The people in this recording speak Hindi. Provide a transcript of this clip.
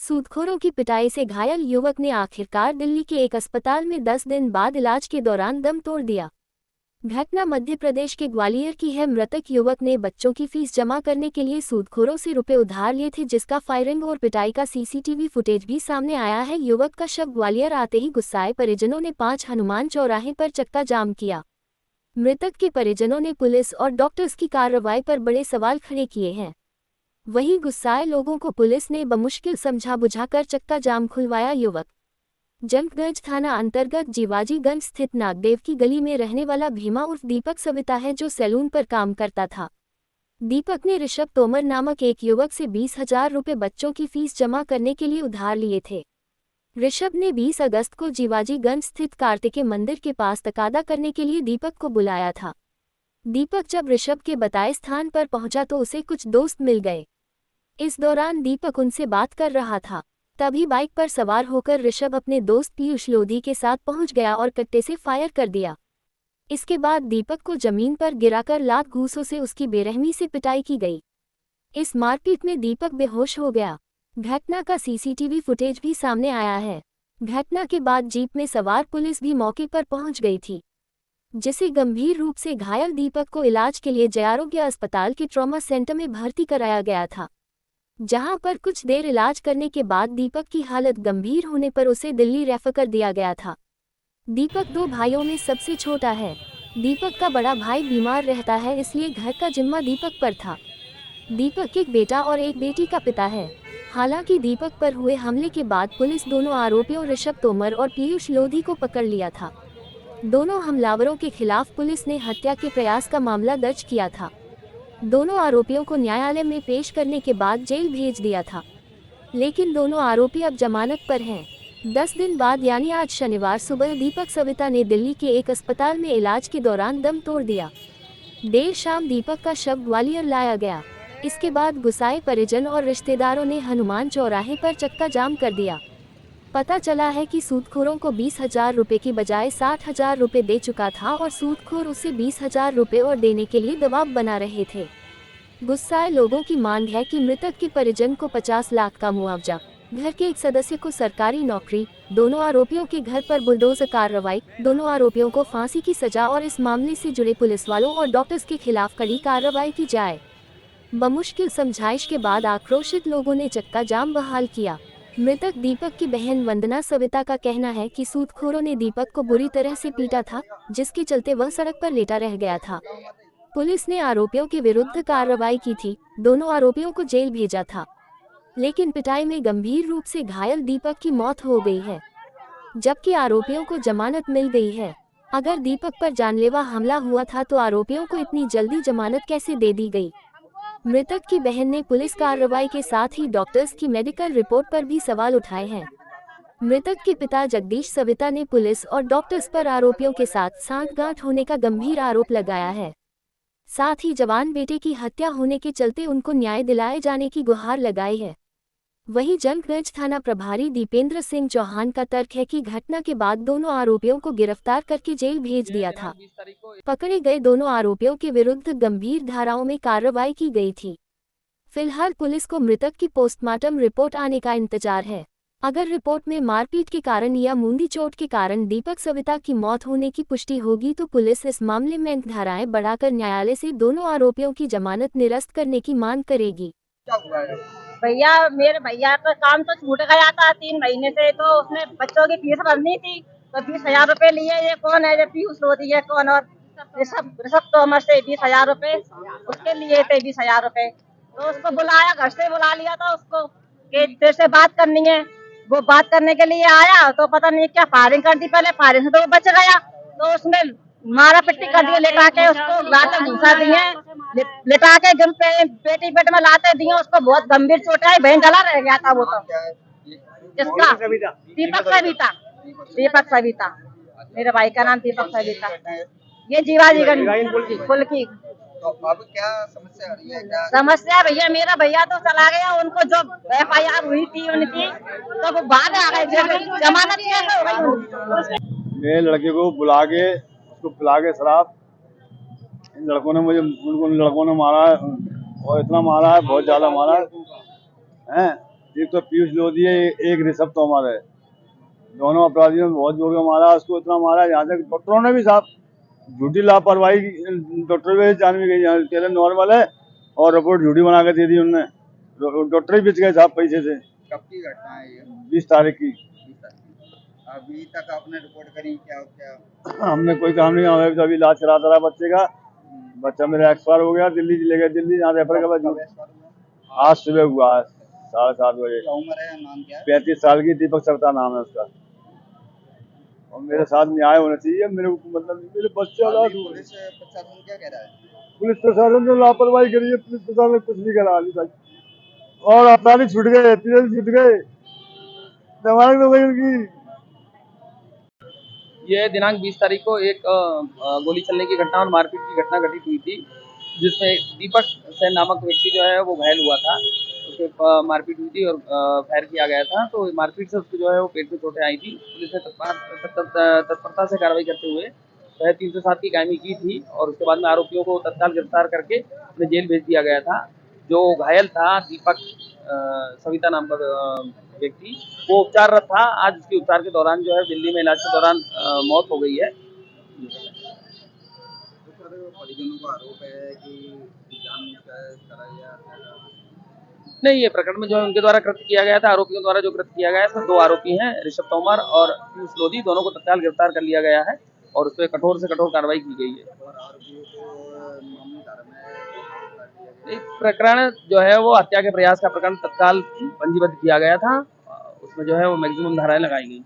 सूदखोरों की पिटाई से घायल युवक ने आखिरकार दिल्ली के एक अस्पताल में 10 दिन बाद इलाज के दौरान दम तोड़ दिया। घटना मध्य प्रदेश के ग्वालियर की है। मृतक युवक ने बच्चों की फीस जमा करने के लिए सूदखोरों से रुपए उधार लिए थे, जिसका फायरिंग और पिटाई का सीसीटीवी फुटेज भी सामने आया है। युवक का शव ग्वालियर आते ही गुस्साए परिजनों ने 5 हनुमान चौराहे पर चक्का जाम किया। मृतक के परिजनों ने पुलिस और डॉक्टर्स की कार्रवाई पर बड़े सवाल खड़े किए हैं। वहीं गुस्साए लोगों को पुलिस ने बमुश्किल समझा बुझाकर चक्का जाम खुलवाया। युवक जंगगंज थाना अंतर्गत जीवाजीगंज स्थित नागदेव की गली में रहने वाला भीमा उर्फ दीपक सविता है, जो सैलून पर काम करता था। दीपक ने ऋषभ तोमर नामक एक युवक से 20,000 रुपये बच्चों की फीस जमा करने के लिए उधार लिए थे। ऋषभ ने 20 अगस्त को जीवाजीगंज स्थित कार्तिकेय मंदिर के पास तकादा करने के लिए दीपक को बुलाया था। दीपक जब ऋषभ के बताए स्थान पर पहुंचा तो उसे कुछ दोस्त मिल गए। इस दौरान दीपक उनसे बात कर रहा था। तभी बाइक पर सवार होकर ऋषभ अपने दोस्त पीयूष लोधी के साथ पहुंच गया और कट्टे से फायर कर दिया। इसके बाद दीपक को जमीन पर गिराकर लात घूंसों से उसकी बेरहमी से पिटाई की गई। इस मारपीट में दीपक बेहोश हो गया। घटना का सीसीटीवी फुटेज भी सामने आया है। घटना के बाद जीप में सवार पुलिस भी मौके पर पहुंच गई थी, जिसे गंभीर रूप से घायल दीपक को इलाज के लिए जयारोग्य अस्पताल के ट्रॉमा सेंटर में भर्ती कराया गया था, जहां पर कुछ देर इलाज करने के बाद दीपक की हालत गंभीर होने पर उसे दिल्ली रेफर कर दिया गया था। दीपक 2 भाइयों में सबसे छोटा है। दीपक का बड़ा भाई बीमार रहता है, इसलिए घर का जिम्मा दीपक पर था। दीपक एक बेटा और एक बेटी का पिता है। हालांकि दीपक पर हुए हमले के बाद पुलिस दोनों आरोपियों ऋषभ तोमर और पीयूष लोधी को पकड़ लिया था। दोनों हमलावरों के खिलाफ पुलिस ने हत्या के प्रयास का मामला दर्ज किया था। दोनों आरोपियों को न्यायालय में पेश करने के बाद जेल भेज दिया था, लेकिन दोनों आरोपी अब जमानत पर हैं। 10 दिन बाद यानी आज शनिवार सुबह दीपक सविता ने दिल्ली के एक अस्पताल में इलाज के दौरान दम तोड़ दिया। देर शाम दीपक का शव ग्वालियर लाया गया। इसके बाद गुस्साए परिजन और रिश्तेदारों ने हनुमान चौराहे पर चक्का जाम कर दिया। पता चला है कि सूदखोरों को 20,000 रुपये की बजाय 60,000 रुपये दे चुका था और सूदखोर उसे 20,000 रुपये और देने के लिए दबाव बना रहे थे। गुस्साए लोगों की मांग है कि मृतक के परिजन को 50 लाख का मुआवजा, घर के एक सदस्य को सरकारी नौकरी, दोनों आरोपियों के घर पर बुलडोजर कार्रवाई, दोनों आरोपियों को फांसी की सजा और इस मामले से जुड़े पुलिस वालों और डॉक्टर्स के खिलाफ कड़ी कार्रवाई की जाए। बमुश्किल समझाइश के बाद आक्रोशित लोगों ने चक्का जाम बहाल किया। मृतक दीपक की बहन वंदना सविता का कहना है कि सूदखोरों ने दीपक को बुरी तरह से पीटा था, जिसके चलते वह सड़क पर लेटा रह गया था। पुलिस ने आरोपियों के विरुद्ध कार्रवाई की थी। दोनों आरोपियों को जेल भेजा था, लेकिन पिटाई में गंभीर रूप से घायल दीपक की मौत हो गई है, जबकि आरोपियों को जमानत मिल गई है। अगर दीपक पर जानलेवा हमला हुआ था तो आरोपियों को इतनी जल्दी जमानत कैसे दे दी गई? मृतक की बहन ने पुलिस कार्रवाई के साथ ही डॉक्टर्स की मेडिकल रिपोर्ट पर भी सवाल उठाए हैं। मृतक के पिता जगदीश सविता ने पुलिस और डॉक्टर्स पर आरोपियों के साथ सांठगांठ होने का गंभीर आरोप लगाया है। साथ ही जवान बेटे की हत्या होने के चलते उनको न्याय दिलाए जाने की गुहार लगाई है। वहीं जंगगंज थाना प्रभारी दीपेंद्र सिंह चौहान का तर्क है कि घटना के बाद दोनों आरोपियों को गिरफ्तार करके जेल भेज दिया था। पकड़े गए दोनों आरोपियों के विरुद्ध गंभीर धाराओं में कार्रवाई की गई थी। फिलहाल पुलिस को मृतक की पोस्टमार्टम रिपोर्ट आने का इंतजार है। अगर रिपोर्ट में मारपीट के कारण या मुंडी चोट के कारण दीपक सविता की मौत होने की पुष्टि होगी तो पुलिस इस मामले में धाराएं बढ़ाकर न्यायालय से दोनों आरोपियों की जमानत निरस्त करने की मांग करेगी। भैया, मेरे भैया का काम तो छूट गया था 3 महीने से, तो उसने बच्चों की फीस भरनी थी, तो 20,000 रुपए लिए। ये कौन है? ये पीयूष लोधी है कौन? और ऋषभ तोमर से 20,000 रुपए उसके लिए थे। 20,000 रुपए तो उसको बुलाया, घर से बुला लिया था उसको कि तेरे से बात करनी है। वो बात करने के लिए आया तो पता नहीं क्या फायरिंग कर दी। पहले फायरिंग से तो वो बच गया, तो उसने मारा पिट्टी कर दिया, लेटा के उसको लाते घुसा दिए, लेटा के जम पे पेटी पेट में लाते दिए। उसको बहुत गंभीर चोट आई, बहन जला रह गया था वो तो। इसका दीपक सविता, दीपक सविता मेरे भाई का नाम दीपक सविता। ये जीवाजीगंज पुल की। तो अब क्या समस्या आ रही है? क्या समस्या? भैया, मेरा भैया तो चला गया। उनको जो FIR हुई थी उनकी, तो वो भाग आ गए। जमानत कैसे हो गई उनकी? मेरे लड़के को बुला के उसको पिला के शराब, इन लड़कों ने मुझे उन लड़कों ने मारा है और इतना मारा है, बहुत ज्यादा मारा है। एक तो पीयूष लोधी है, एक ऋषभ तोमर है। दोनों अपराधियों ने बहुत जोर के मारा, उसको इतना मारा यहाँ तक डॉक्टरों ने भी साहब झूठी लापरवाही डॉक्टर भी जान भी गई, कह रहे नॉर्मल है और रिपोर्ट झूठी बना के दे दी उनने। डॉक्टर ही बेच गए साहब पैसे से। कब की घटना है ये? 20 तारीख की। 20 तारीख। अभी तक आपने रिपोर्ट करी क्या क्या? हमने कोई काम नहीं किया, तो अभी इलाज कराता रहा बच्चे का। बच्चा मेरा एक्सपायर हो गया, दिल्ली ले गए, दिल्ली यहाँ रेफर के बाद कब एक्सपायर हुआ? आज सुबह हुआ 7:30 बजे। क्या उम्र है, नाम क्या है? 35 साल की दीपक सप्ताह नाम है उसका। और मेरे साथ न्याय होना चाहिए, मेरे को मतलब मेरे बच्चे अभी पुलिस प्रशासन क्या कह रहा है? पुलिस प्रशासन ने लापरवाही करी है, पुलिस प्रशासन ने कुछ नहीं करा अभी तक। और अपराधी छूट गए, तीन छूट गए, जमानत हो गई उनकी। ये दिनांक 20 तारीख को एक गोली चलने की घटना और मारपीट की घटना घटित हुई थी, जिसमें दीपक सेन नामक व्यक्ति जो है वो घायल हुआ था। उसके मारपीट हुई थी और फायर किया गया था, तो मारपीट से उसको जो है वो पेट में चोटें आई थी। पुलिस ने तत्परता से कार्रवाई करते हुए 307 की कायमी की थी और उसके बाद में आरोपियों को तत्काल गिरफ्तार करके उन्हें जेल भेज दिया गया था। जो घायल था दीपक सविता नाम का व्यक्ति, वो उपचाररत था। आज उसके उपचार के दौरान जो है दिल्ली में इलाज के दौरान मौत हो गई है। परिजनों का आरोप है कि जानबूझकर कराया गया। नहीं, ये प्रकरण में जो है उनके द्वारा कृत्य किया गया था, आरोपियों द्वारा जो कृत्य किया गया है, इसमें 2 आरोपी हैं, ऋषभ तोमर और पीयूष लोधी। दोनों को तत्काल गिरफ्तार कर लिया गया है और उस पर कठोर से कठोर कार्रवाई की गई है। और आरोपियों को मामूली धारा में गिरफ्तार किया गया। एक प्रकरण जो है वो हत्या के प्रयास का प्रकरण तत्काल पंजीबद्ध किया गया था, उसमें जो है वो मैक्सिमम धाराएं लगाई गई।